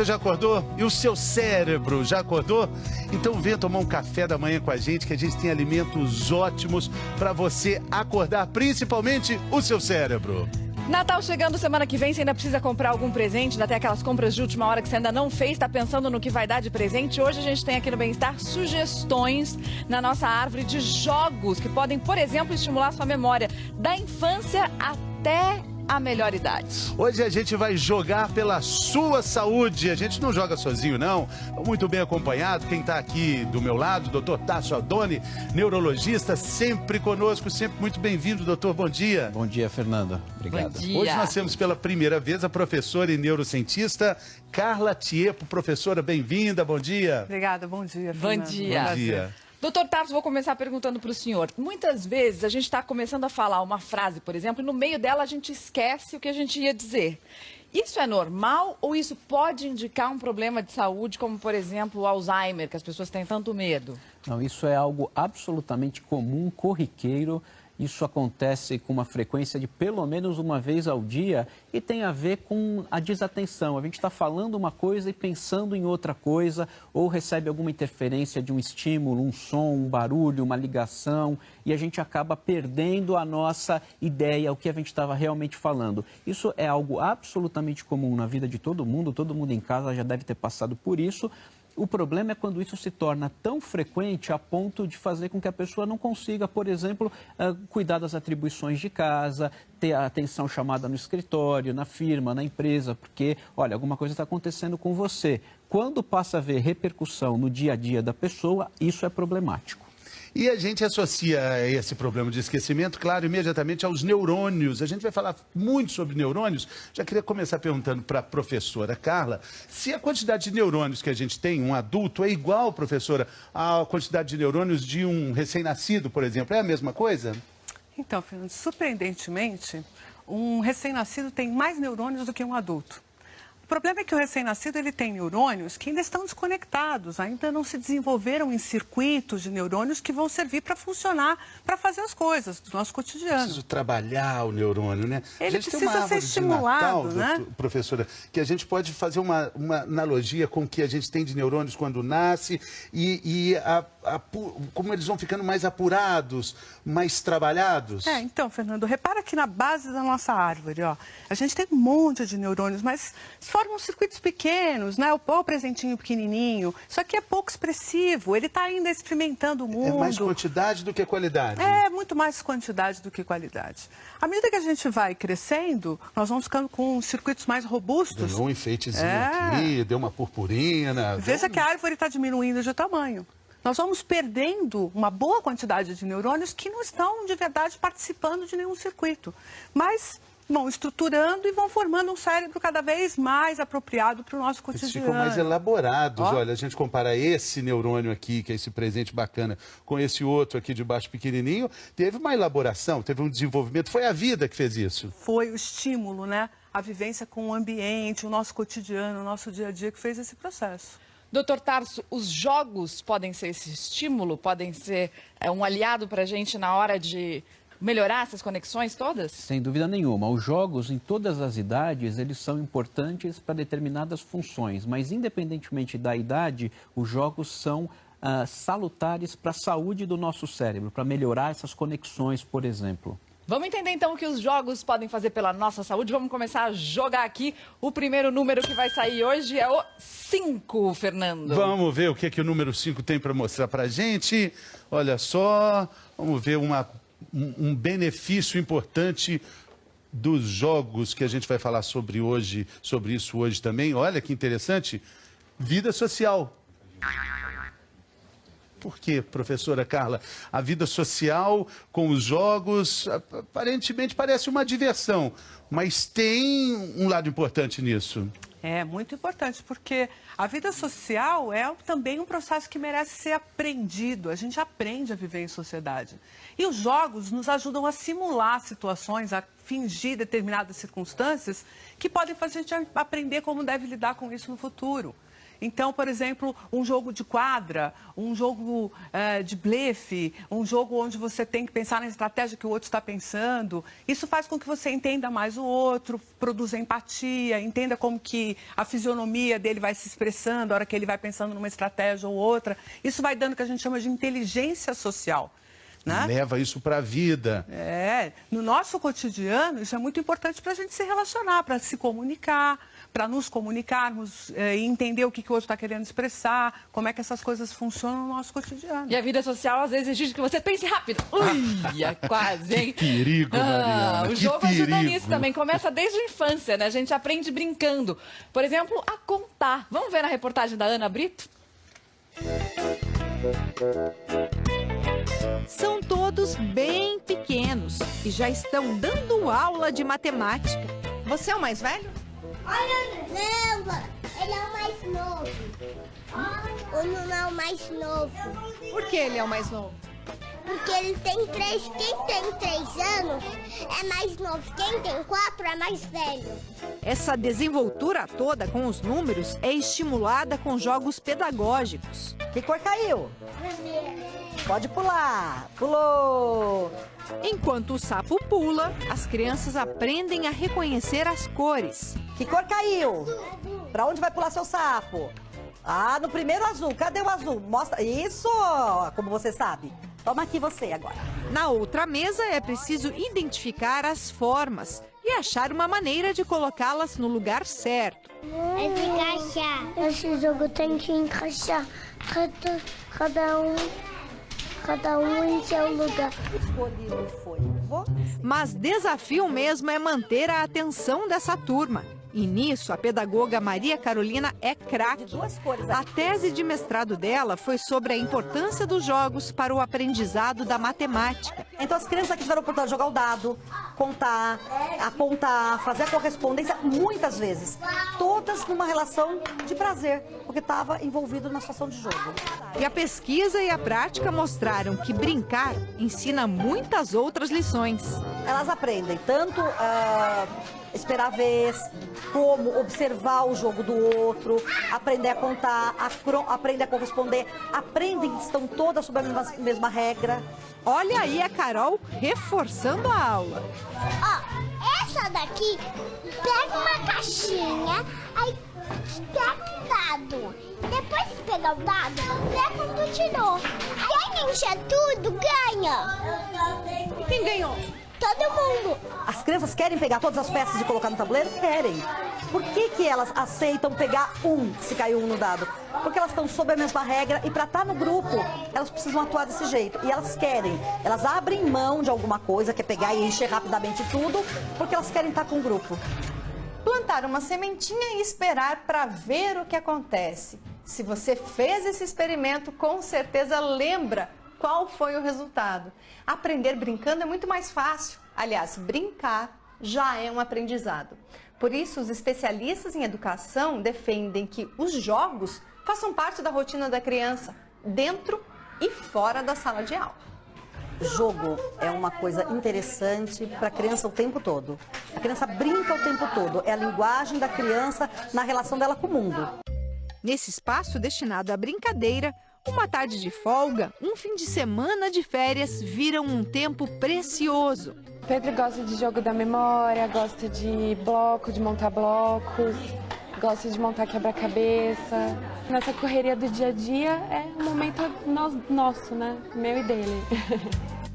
Você já acordou? E o seu cérebro já acordou? Então venha tomar um café da manhã com a gente, que a gente tem alimentos ótimos para você acordar, principalmente o seu cérebro. Natal chegando semana que vem, você ainda precisa comprar algum presente, ainda tem aquelas compras de última hora que você ainda não fez, está pensando no que vai dar de presente. Hoje a gente tem aqui no Bem-Estar sugestões na nossa árvore de jogos que podem, por exemplo, estimular sua memória da infância até a melhor idade. Hoje a gente vai jogar pela sua saúde. A gente não joga sozinho, não. Muito bem acompanhado. Quem está aqui do meu lado, Dr. Tasso Aldoni, neurologista, sempre conosco, sempre muito bem-vindo, doutor. Bom dia. Bom dia, Fernanda. Obrigado. Bom dia. Hoje nós temos pela primeira vez a professora e neurocientista Carla Tiepo. Professora, bem-vinda. Bom dia. Obrigada, bom dia, Bom Fernanda. dia. Bom dia. Doutor Tarso, vou começar perguntando para o senhor. Muitas vezes a gente está começando a falar uma frase, por exemplo, e no meio dela a gente esquece o que a gente ia dizer. Isso é normal ou isso pode indicar um problema de saúde, como, por exemplo, o Alzheimer, que as pessoas têm tanto medo? Não, isso é algo absolutamente comum, corriqueiro. Isso acontece com uma frequência de pelo menos uma vez ao dia e tem a ver com a desatenção. A gente está falando uma coisa e pensando em outra coisa, ou recebe alguma interferência de um estímulo, um som, um barulho, uma ligação, e a gente acaba perdendo a nossa ideia, o que a gente estava realmente falando. Isso é algo absolutamente comum na vida de todo mundo em casa já deve ter passado por isso. O problema é quando isso se torna tão frequente a ponto de fazer com que a pessoa não consiga, por exemplo, cuidar das atribuições de casa, ter a atenção chamada no escritório, na firma, na empresa, porque, olha, alguma coisa está acontecendo com você. Quando passa a ver repercussão no dia a dia da pessoa, isso é problemático. E a gente associa esse problema de esquecimento, claro, imediatamente aos neurônios. A gente vai falar muito sobre neurônios. Já queria começar perguntando para a professora Carla se a quantidade de neurônios que a gente tem, um adulto, é igual, professora, à quantidade de neurônios de um recém-nascido, por exemplo. É a mesma coisa? Então, Fernando, surpreendentemente, um recém-nascido tem mais neurônios do que um adulto. O problema é que o recém-nascido ele tem neurônios que ainda estão desconectados, ainda não se desenvolveram em circuitos de neurônios que vão servir para funcionar, para fazer as coisas do nosso cotidiano. Preciso trabalhar o neurônio, né? Ele a gente tem precisa uma árvore ser estimulado, de Natal, né? Professora, que a gente pode fazer uma analogia com o que a gente tem de neurônios quando nasce como eles vão ficando mais apurados, mais trabalhados. Então, Fernando, repara que na base da nossa árvore, ó, a gente tem um monte de neurônios, mas formam circuitos pequenos, né? O presentinho pequenininho. Isso aqui é pouco expressivo, ele está ainda experimentando o mundo. É mais quantidade do que qualidade. É, muito mais quantidade do que qualidade. À medida que a gente vai crescendo, nós vamos ficando com circuitos mais robustos. Deu um enfeitezinho aqui, deu uma purpurina. Veja que a árvore está diminuindo de tamanho. Nós vamos perdendo uma boa quantidade de neurônios que não estão, de verdade, participando de nenhum circuito. Mas vão estruturando e vão formando um cérebro cada vez mais apropriado para o nosso cotidiano. Eles ficam mais elaborados. Ó. Olha, a gente compara esse neurônio aqui, que é esse presente bacana, com esse outro aqui de baixo pequenininho, teve uma elaboração, teve um desenvolvimento. Foi a vida que fez isso. Foi o estímulo, né? A vivência com o ambiente, o nosso cotidiano, o nosso dia a dia que fez esse processo. Doutor Tarso, os jogos podem ser esse estímulo? Podem ser um aliado para a gente na hora de melhorar essas conexões todas? Sem dúvida nenhuma. Os jogos, em todas as idades, eles são importantes para determinadas funções, mas independentemente da idade, os jogos são salutares para a saúde do nosso cérebro, para melhorar essas conexões, por exemplo. Vamos entender então o que os jogos podem fazer pela nossa saúde. Vamos começar a jogar aqui. O primeiro número que vai sair hoje é o 5, Fernando. Vamos ver o que o número 5 tem para mostrar para a gente. Olha só, vamos ver um benefício importante dos jogos que a gente vai falar sobre isso hoje também. Olha que interessante, vida social. Por quê, professora Carla? A vida social com os jogos, aparentemente parece uma diversão, mas tem um lado importante nisso. É muito importante, porque a vida social é também um processo que merece ser aprendido. A gente aprende a viver em sociedade. E os jogos nos ajudam a simular situações, a fingir determinadas circunstâncias que podem fazer a gente aprender como deve lidar com isso no futuro. Então, por exemplo, um jogo de quadra, um jogo de blefe, um jogo onde você tem que pensar na estratégia que o outro está pensando, isso faz com que você entenda mais o outro, produza empatia, entenda como que a fisionomia dele vai se expressando, a hora que ele vai pensando numa estratégia ou outra. Isso vai dando o que a gente chama de inteligência social. Né? Leva isso para a vida. No nosso cotidiano, isso é muito importante para a gente se relacionar, para se comunicar, para nos comunicarmos e entender o que o outro está querendo expressar, como é que essas coisas funcionam no nosso cotidiano. E a vida social, às vezes, exige que você pense rápido. Ui, é quase, hein? Que perigo, Mariana, O que jogo perigo. ajuda nisso também, começa desde a infância, né? A gente aprende brincando. Por exemplo, a contar. Vamos ver na reportagem da Ana Brito? São todos bem pequenos e já estão dando aula de matemática. Você é o mais velho? Não, ele é o mais novo. O Nuno é o mais novo. Por que ele é o mais novo? Porque ele tem 3. Quem tem 3 anos é mais novo. Quem tem 4 é mais velho. Essa desenvoltura toda com os números é estimulada com jogos pedagógicos. Que cor caiu? Pode pular. Pulou. Enquanto o sapo pula, as crianças aprendem a reconhecer as cores. Que cor caiu? Pra onde vai pular seu sapo? Ah, no primeiro azul. Cadê o azul? Mostra. Isso! Como você sabe. Toma aqui você agora. Na outra mesa é preciso identificar as formas e achar uma maneira de colocá-las no lugar certo. É de encaixar. Esse jogo tem que encaixar cada um em seu lugar. Escolhi não foi. Mas desafio mesmo é manter a atenção dessa turma. E nisso, a pedagoga Maria Carolina é craque. A tese de mestrado dela foi sobre a importância dos jogos para o aprendizado da matemática. Então as crianças aqui tiveram a oportunidade de jogar o dado, contar, apontar, fazer a correspondência muitas vezes. Todas numa relação de prazer, porque estava envolvido na situação de jogo. E a pesquisa e a prática mostraram que brincar ensina muitas outras lições. Elas aprendem tanto esperar a vez, como observar o jogo do outro, aprender a contar, aprender a corresponder, aprendem que estão todas sob a mesma regra. Olha aí a Carol reforçando a aula. Ó, essa daqui, pega uma caixinha, aí pega um dado. Depois de pegar o dado, pega um do tirou. Quem encher tudo, ganha. E quem ganhou? Todo mundo. As crianças querem pegar todas as peças e colocar no tabuleiro? Querem. Por que elas aceitam pegar se caiu um no dado? Porque elas estão sob a mesma regra e para estar no grupo, elas precisam atuar desse jeito. E elas querem. Elas abrem mão de alguma coisa, que é pegar e encher rapidamente tudo, porque elas querem estar com o grupo. Plantar uma sementinha e esperar para ver o que acontece. Se você fez esse experimento, com certeza lembra qual foi o resultado. Aprender brincando é muito mais fácil. Aliás, brincar já é um aprendizado. Por isso, os especialistas em educação defendem que os jogos façam parte da rotina da criança, dentro e fora da sala de aula. Jogo é uma coisa interessante para a criança o tempo todo. A criança brinca o tempo todo. É a linguagem da criança na relação dela com o mundo. Nesse espaço destinado à brincadeira, uma tarde de folga, um fim de semana de férias viram um tempo precioso. Pedro gosta de jogo da memória, gosta de bloco, de montar blocos, gosta de montar quebra-cabeça. Nessa correria do dia a dia é um momento nosso, né? Meu e dele.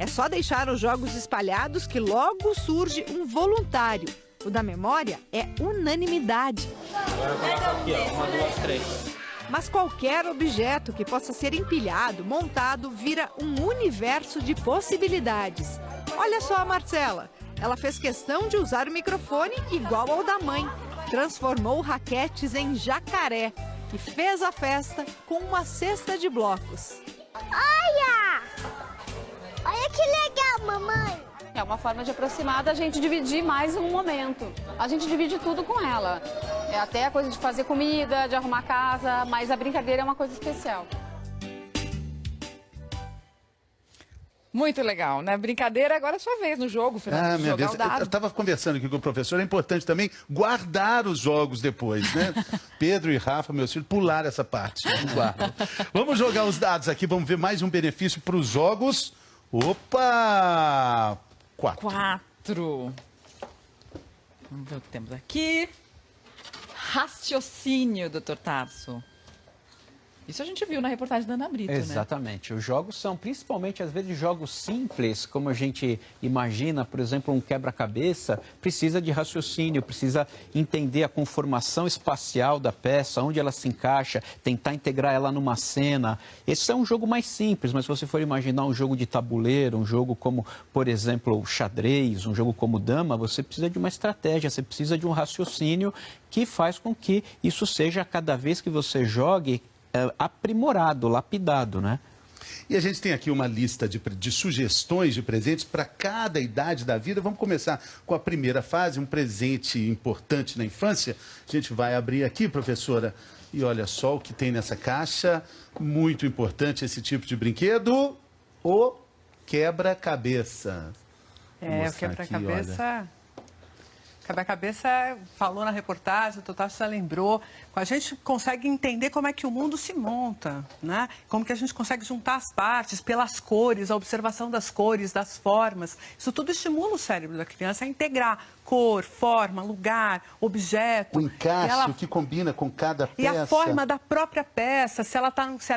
É só deixar os jogos espalhados que logo surge um voluntário. O da memória é unanimidade. Agora eu vou colocar aqui, ó. 1, 2, 3. Mas qualquer objeto que possa ser empilhado, montado, vira um universo de possibilidades. Olha só a Marcela. Ela fez questão de usar o microfone igual ao da mãe. Transformou raquetes em jacaré e fez a festa com uma cesta de blocos. Olha! Olha que legal, mamãe! É uma forma de aproximar da gente dividir mais um momento. A gente divide tudo com ela. É até a coisa de fazer comida, de arrumar casa, mas a brincadeira é uma coisa especial. Muito legal, né? Brincadeira, agora é sua vez no jogo, Fernando. Minha vez. Eu estava conversando aqui com o professor, é importante também guardar os jogos depois, né? Pedro e Rafa, meus filhos, pularam essa parte. Guardam. Vamos jogar os dados aqui, vamos ver mais um benefício para os jogos. Opa! 4. Vamos ver o que temos aqui. Raciocínio, doutor Tarso. Isso a gente viu na reportagem da Ana Brito, Exatamente. Os jogos são principalmente, às vezes, jogos simples, como a gente imagina, por exemplo, um quebra-cabeça, precisa de raciocínio, precisa entender a conformação espacial da peça, onde ela se encaixa, tentar integrar ela numa cena. Esse é um jogo mais simples, mas se você for imaginar um jogo de tabuleiro, um jogo como, por exemplo, xadrez, um jogo como dama, você precisa de uma estratégia, você precisa de um raciocínio que faz com que isso seja, cada vez que você jogue, aprimorado, lapidado, né? E a gente tem aqui uma lista de sugestões de presentes para cada idade da vida. Vamos começar com a primeira fase, um presente importante na infância. A gente vai abrir aqui, professora, e olha só o que tem nessa caixa. Muito importante esse tipo de brinquedo, o quebra-cabeça. O quebra-cabeça... Quebra-cabeça falou na reportagem, o Totá já lembrou. A gente consegue entender como é que o mundo se monta, né? Como que a gente consegue juntar as partes pelas cores, a observação das cores, das formas. Isso tudo estimula o cérebro da criança a integrar cor, forma, lugar, objeto. O encaixe, o que combina com cada peça. E a forma da própria peça, se ela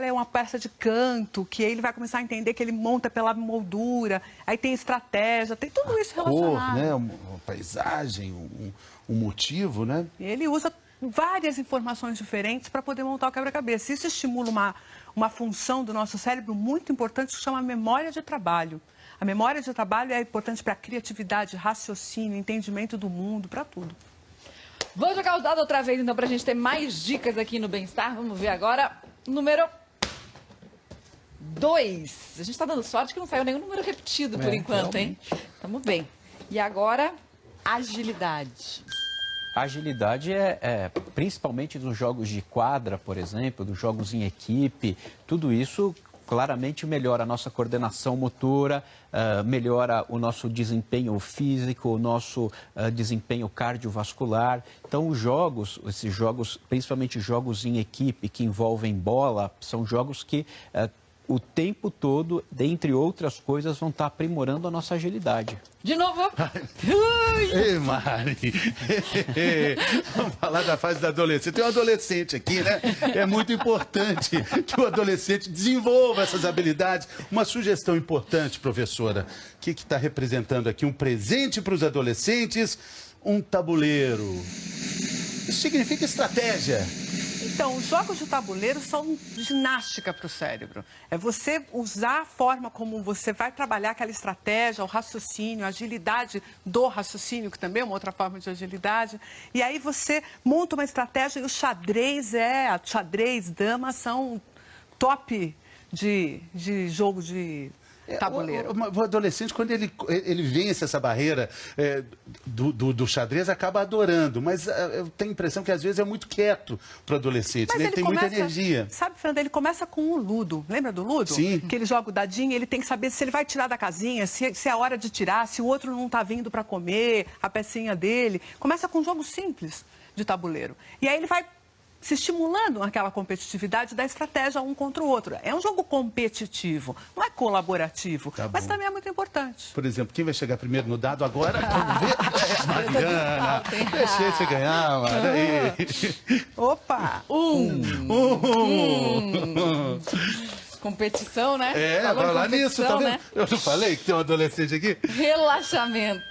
é uma peça de canto, que ele vai começar a entender que ele monta pela moldura, aí tem estratégia, tem tudo isso relacionado. Cor, né? Uma paisagem, um motivo, né? Ele usa várias informações diferentes para poder montar o quebra-cabeça. Isso estimula uma função do nosso cérebro muito importante que se chama memória de trabalho. A memória de trabalho é importante para a criatividade, raciocínio, entendimento do mundo, para tudo. Vou jogar o dado outra vez, então, para a gente ter mais dicas aqui no Bem-Estar. Vamos ver agora. Número 2. A gente está dando sorte que não saiu nenhum número repetido por enquanto, realmente. Hein? Estamos bem. E agora, agilidade. Agilidade principalmente dos jogos de quadra, por exemplo, dos jogos em equipe, tudo isso claramente melhora a nossa coordenação motora, melhora o nosso desempenho físico, o nosso desempenho cardiovascular. Então, esses jogos, principalmente jogos em equipe que envolvem bola, são jogos que o tempo todo, dentre outras coisas, vão estar aprimorando a nossa agilidade. De novo. Ei, Mari. Vamos falar da fase da adolescência. Tem um adolescente aqui, né? É muito importante que o adolescente desenvolva essas habilidades. Uma sugestão importante, professora. O que está representando aqui? Um presente para os adolescentes, um tabuleiro. Isso significa estratégia. Então, os jogos de tabuleiro são ginástica para o cérebro. É você usar a forma como você vai trabalhar aquela estratégia, o raciocínio, a agilidade do raciocínio, que também é uma outra forma de agilidade. E aí você monta uma estratégia e o xadrez dama são top de jogo de tabuleiro. O adolescente, quando ele vence essa barreira do xadrez, acaba adorando. Mas eu tenho a impressão que às vezes é muito quieto para o adolescente, né? Ele tem muita energia. Sabe, Fernando, ele começa com o ludo. Lembra do ludo? Sim. Que ele joga o dadinho, ele tem que saber se ele vai tirar da casinha, se é hora de tirar, se o outro não está vindo para comer a pecinha dele. Começa com um jogo simples de tabuleiro. E aí ele vai se estimulando naquela competitividade da estratégia um contra o outro. É um jogo competitivo, não é colaborativo, mas também é muito importante. Por exemplo, quem vai chegar primeiro no dado agora? Vamos ver. Mariana, deixei você ganhar, Mari. Opa! Competição, né? Vai lá nisso, tá vendo? Né? Eu não falei que tem um adolescente aqui? Relaxamento.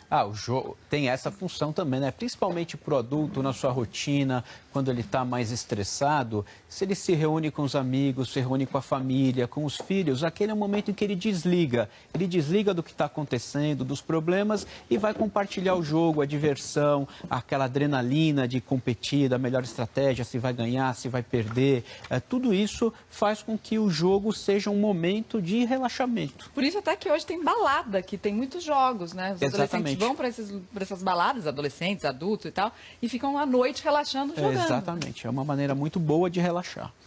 O jogo tem essa função também, né? Principalmente para o adulto, na sua rotina, quando ele está mais estressado, se ele se reúne com os amigos, se reúne com a família, com os filhos, aquele é o momento em que ele desliga do que está acontecendo, dos problemas e vai compartilhar o jogo, a diversão, aquela adrenalina de competir, da melhor estratégia, se vai ganhar, se vai perder. Tudo isso faz com que o jogo seja um momento de relaxamento. Por isso até que hoje tem balada, que tem muitos jogos, né? Os adolescentes vão para essas baladas, adolescentes, adultos e tal, e ficam à noite relaxando, jogando. Exatamente, é uma maneira muito boa de relaxar.